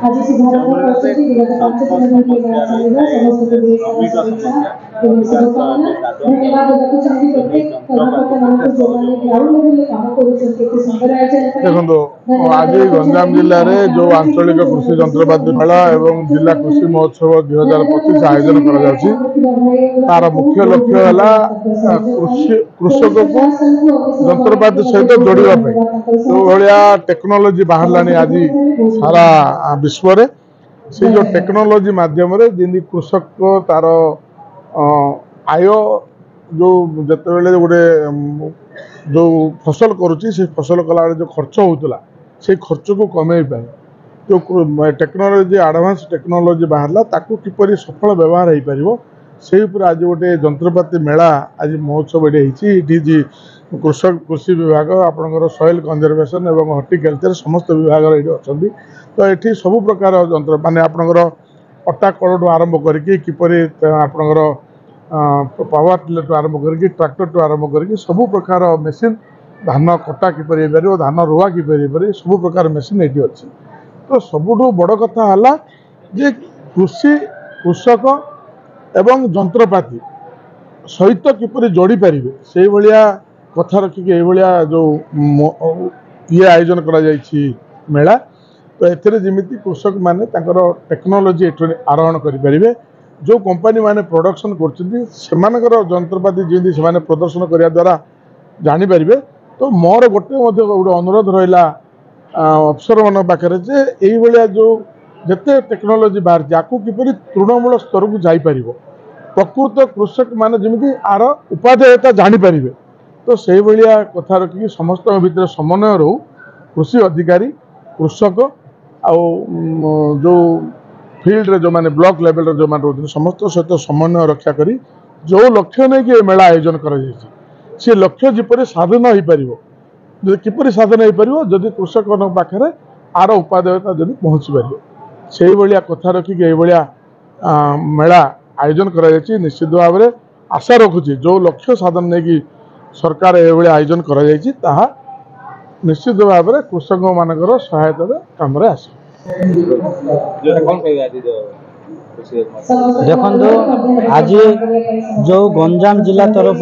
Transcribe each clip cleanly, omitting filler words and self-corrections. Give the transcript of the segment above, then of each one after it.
देखो आज गंजाम जिले में जो आंचलिक कृषि जंत्रपाति मेला एवं जिला कृषि महोत्सव 2025 आयोजन तार मुख्य लक्ष्य है कृषक को जंत्रपाति सहित जोड़ापी जो भाया टेक्नोलोजी बाहर आज सारा विश्व रे से जो टेक्नोलोजी माध्यम जमी कृषक को तार आय जो जिते गोटे जो फसल करुच्ची से फसल कला जो खर्च होता से खर्च को कमे पाए जो टेक्नोलोजी एडवांस टेक्नोलोजी बाहर ताकू किपर सफल व्यवहार हो पार से आज गोटे जंत्रपाति मेला आज महोत्सव ये कृषक कृषि विभाग आपंकर सॉइल कंजर्वेशन एवं हॉर्टिकल्चर समस्त विभाग ये अच्छा तो ये सबु प्रकार जंत्र माने आपंकर अटा कल आरंभ करपर आपंकर पावर टिलर आरंभ कर ट्रैक्टर टू आरंभ कर सबु प्रकार मेसीन धान कटा किपर धान रुआ किपर सबु प्रकार मेसीन ये अच्छी तो सबुठ बड़ कथा है जे कृषि कृषक एवं जंत्रपाति सहित किपर जोड़ी पारे से भाया कथा रखिक जो ये आयोजन करा मेला तो एथिरे जमिति कृषक माने टेक्नोलोजी आरोहण करें जो कंपनी माने प्रोडक्शन कर जंत्रपाति जमी से प्रदर्शन करने द्वारा जापर तो मोर गोटे अनुरोध रहा अफसर मान पाखे जे ये जो जिते टेक्नोलोजी बाहर आपको किपर तृणमूल स्तर को जापर प्रकृत कृषक माने जमी आर उपादेयता जापर तो से भाया कथा रखिक समस्त भितर समन्वय रो कृषि अधिकारी कृषक जो फील्ड रे जो माने ब्लॉक लेवल जो माने रोज समस्त सहित समन्वय रक्षा करी जो लक्ष्य नहीं कि मेला आयोजन कर लक्ष्य जिपर साधन हो पार किपर साधन हो पार जदि कृषक पाखे आर उपादेयता जदि पहुँची पार से भाया कथा रखिक ये मेला आयोजन कर निश्चित भाव में आशा रखुची जो लक्ष्य साधन नहीं कि सरकार ये आयोजन कर निश्चित भाव में कृषक मानकर सहायता काम आस देखो आज जो गंजाम जिला तरफ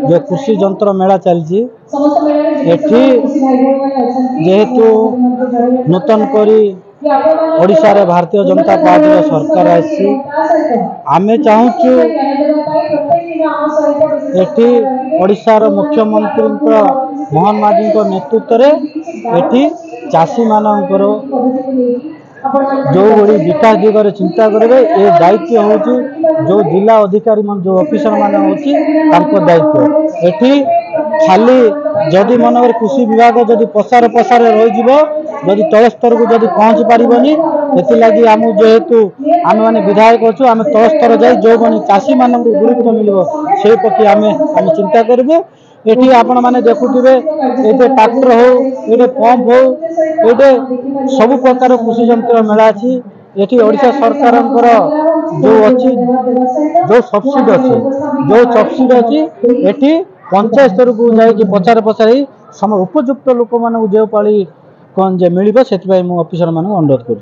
जो कृषि जंत्र मेला चलती जेहेतु नूतन करी ओडिशा रे भारतीय जनता पार्टी सरकार आसी आमे चाहूँ एठी ओडिशा रो मुख्यमंत्री मोहन माझी नेतृत्व रे एठी चाषी मानकर जो बड़ी विकास दिगरे चिंता करेंगे ये दायित्व हूँ जो जिला अधिकारी मान जो ऑफिसर मान होची दायित्व एठी खाली जदि मनोवर कृषि विभाग जदि पसार रही जदि तल स्तर को जदि पहुँची पारबनी लगी आम जेहेतु आम मैंने विधायक अच्छु आम तल स्तर जाए जो बनी चाषी मान गुरुत्व मिल से प्रति आम चिंता करूँ ये आपण मैंने देखुवे ये ट्रैक्टर हो ये पंप हो ये सब प्रकार कृषि जंत्र मेला अच्छी ये ओडिशा सरकार जो अच्छी जो सब्सिडी अच्छी ये पंचायत स्तर को जाकि पचारि उपयुक्त लोक मान जो पाली कौन जे मिल से ऑफिसर मान अनुरोध कर।